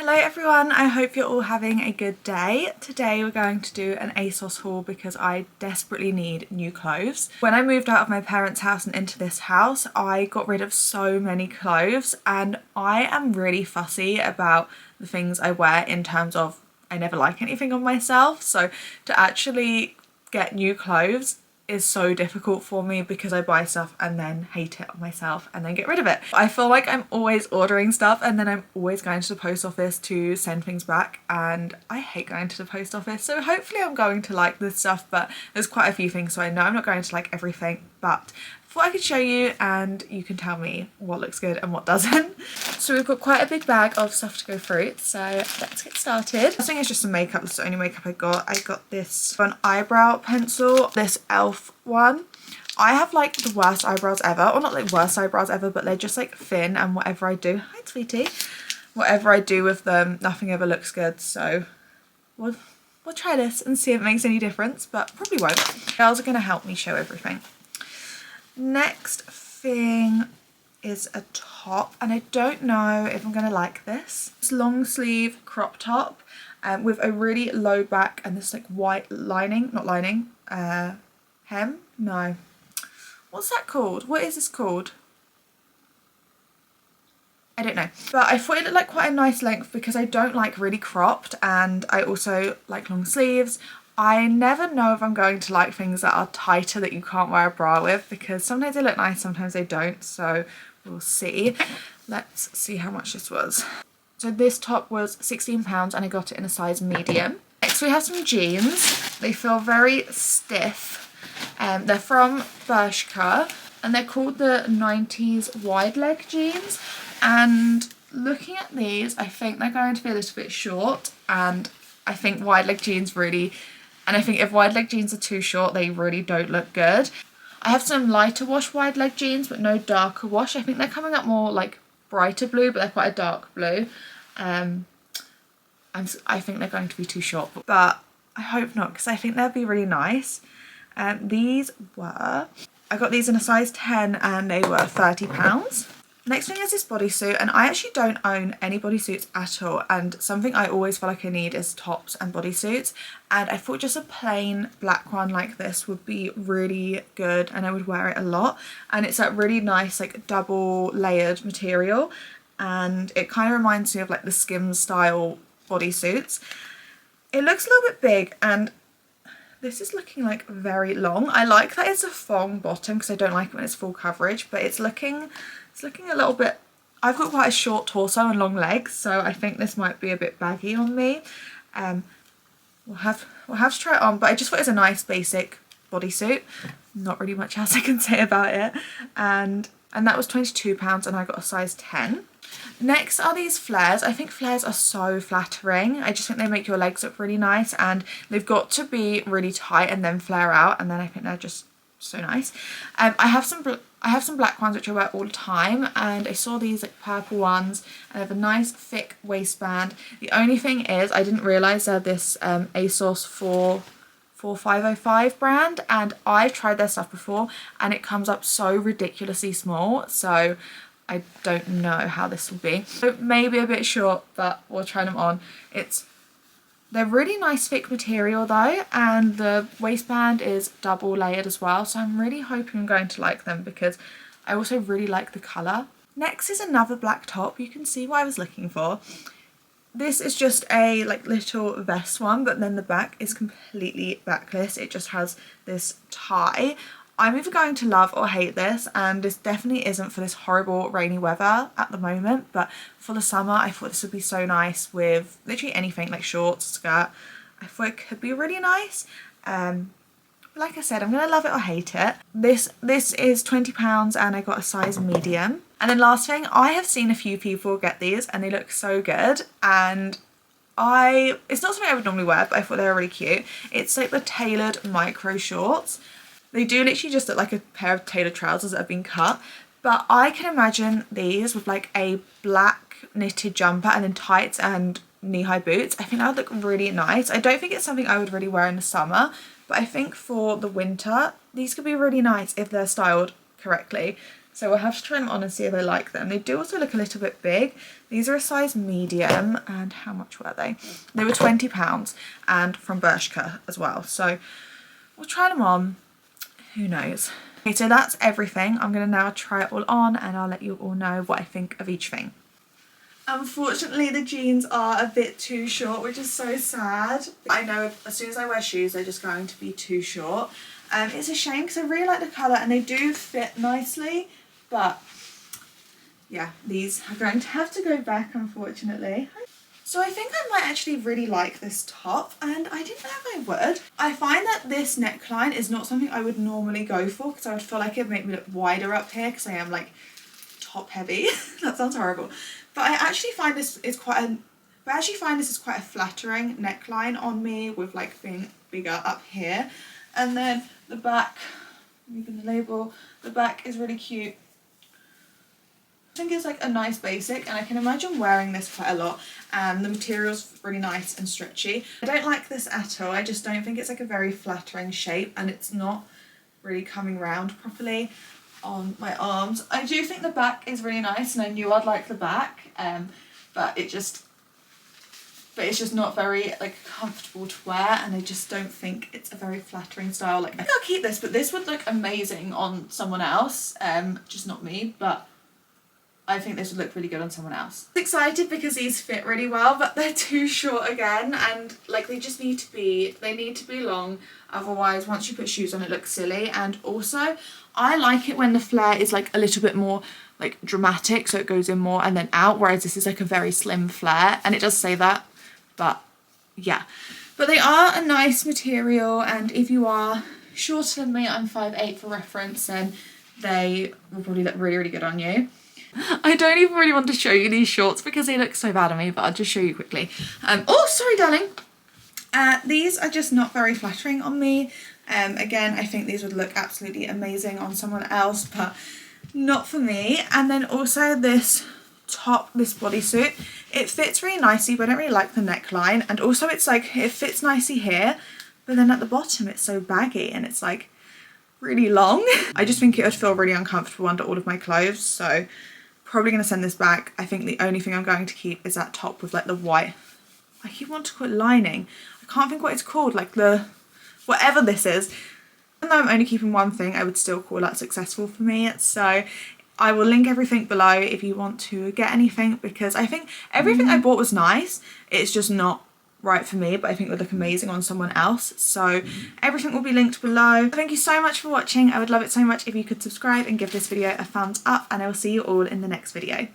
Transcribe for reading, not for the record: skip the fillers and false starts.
Hello everyone, I hope you're all having a good day. Today we're going to do an Asos haul because I desperately need new clothes. When I moved out of my parents' house and into this house, I got rid of so many clothes and I am really fussy about the things I wear in terms of I never like anything on myself. So to actually get new clothes is so difficult for me because I buy stuff and then hate it on myself and then get rid of it. I feel like I'm always ordering stuff and then I'm always going to the post office to send things back, and I hate going to the post office. So hopefully I'm going to like this stuff, but there's quite a few things, so I know I'm not going to like everything, but I thought I could show you and you can tell me what looks good and what doesn't. So we've got quite a big bag of stuff to go through, so let's get started. This thing is just some makeup. That's the only makeup I got. I got this one eyebrow pencil, this e.l.f. one. I have like the worst eyebrows ever, or not like worst eyebrows ever, but they're just like thin, and whatever I do, hi sweetie, whatever I do with them, nothing ever looks good. So we'll try this and see if it makes any difference, but probably won't. Girls are going to help me show everything. Next thing is a top, and I don't know if I'm going to like this. It's long sleeve crop top with a really low back and this like white lining, not lining, hem? No. What's that called? What is this called? I don't know. But I thought it looked like quite a nice length because I don't like really cropped, and I also like long sleeves. I never know if I'm going to like things that are tighter that you can't wear a bra with, because sometimes they look nice, sometimes they don't, so we'll see. Let's see how much this was. So this top was £16 and I got it in a size medium. Next we have some jeans. They feel very stiff. They're from Bershka and they're called the 90s wide leg jeans, and looking at these I think they're going to be a little bit short, and I think wide leg jeans really, and I think if wide leg jeans are too short they really don't look good. I have some lighter wash wide leg jeans but no darker wash. I think they're coming up more like brighter blue, but they're quite a dark blue. I think they're going to be too short, but I hope not because I think they'll be really nice. These were, I got these in a size 10 and they were £30. Next thing is this bodysuit, and I actually don't own any bodysuits at all, and something I always feel like I need is tops and bodysuits, and I thought just a plain black one like this would be really good and I would wear it a lot. And it's that really nice like double layered material, and it kind of reminds me of like the Skims style bodysuits. It looks a little bit big and this is looking like very long. I like that it's a thong bottom because I don't like it when it's full coverage, but it's looking a little bit, I've got quite a short torso and long legs, so I think this might be a bit baggy on me. We'll have to try it on, but I just thought it was a nice basic bodysuit. Not really much else I can say about it. And that was £22 and I got a size 10. Next are these flares. I think flares are so flattering. I just think they make your legs look really nice, and they've got to be really tight and then flare out, and then I think they're just so nice. I have some black ones which I wear all the time, and I saw these like purple ones and they have a nice thick waistband. The only thing is I didn't realise they're this Asos 4505 brand, and I've tried their stuff before and it comes up so ridiculously small, so I don't know how this will be. So maybe a bit short, but we'll try them on. They're really nice thick material though, and the waistband is double layered as well, so I'm really hoping I'm going to like them because I also really like the colour. Next is another black top. You can see what I was looking for. This is just a like little vest one, but then the back is completely backless. It just has this tie. I'm either going to love or hate this, and this definitely isn't for this horrible rainy weather at the moment, but for the summer I thought this would be so nice with literally anything like shorts, skirt. I thought it could be really nice. Like I said, I'm going to love it or hate it. This is £20 and I got a size medium. And then last thing, I have seen a few people get these and they look so good, and it's not something I would normally wear, but I thought they were really cute. It's like the tailored micro shorts. They do literally just look like a pair of tailored trousers that have been cut, but I can imagine these with like a black knitted jumper and then tights and knee-high boots. I think that would look really nice. I don't think it's something I would really wear in the summer, but I think for the winter these could be really nice if they're styled correctly. So we'll have to try them on and see if I like them. They do also look a little bit big. These are a size medium, and how much were they? They were £20 and from Bershka as well. So we'll try them on, who knows. Okay, so that's everything. I'm going to now try it all on and I'll let you all know what I think of each thing. Unfortunately, the jeans are a bit too short, which is so sad. I know as soon as I wear shoes, they're just going to be too short. It's a shame because I really like the colour and they do fit nicely, but yeah, these are going to have to go back, unfortunately. So I think I might actually really like this top, and I didn't know if I would. I find that this neckline is not something I would normally go for because I would feel like it would make me look wider up here because I am like top heavy. That sounds horrible. But I actually find this is quite a flattering neckline on me, with like being bigger up here. And then the back, moving the label, the back is really cute. I think it's like a nice basic, and I can imagine wearing this quite a lot, and the material's really nice and stretchy. I don't like this at all. I just don't think it's like a very flattering shape, and it's not really coming round properly on my arms. I do think the back is really nice, and I knew I'd like the back, but it's just not very like comfortable to wear, and I just don't think it's a very flattering style. Like, I think I'll keep this, but this would look amazing on someone else, just not me, but I think this would look really good on someone else. I'm excited because these fit really well, but they're too short again, and like they need to be long, otherwise once you put shoes on it looks silly. And also I like it when the flare is like a little bit more like dramatic, so it goes in more and then out, whereas this is like a very slim flare, and it does say that, but yeah. But they are a nice material, and if you are shorter than me, I'm 5'8" for reference, then they will probably look really, really good on you. I don't even really want to show you these shorts because they look so bad on me, but I'll just show you quickly. Oh, sorry, darling. These are just not very flattering on me. Again, I think these would look absolutely amazing on someone else, but not for me. And then also this top, this bodysuit, it fits really nicely, but I don't really like the neckline. And also it's like, it fits nicely here, but then at the bottom it's so baggy and it's like really long. I just think it would feel really uncomfortable under all of my clothes, so probably going to send this back. I think the only thing I'm going to keep is that top with like the white, I keep wanting to call it lining. I can't think what it's called, like the, whatever this is. Even though I'm only keeping one thing, I would still call that successful for me. So I will link everything below if you want to get anything, because I think everything I bought was nice. It's just not right for me, but I think it would look amazing on someone else. So everything will be linked below. Thank you so much for watching. I would love it so much if you could subscribe and give this video a thumbs up, and I will see you all in the next video.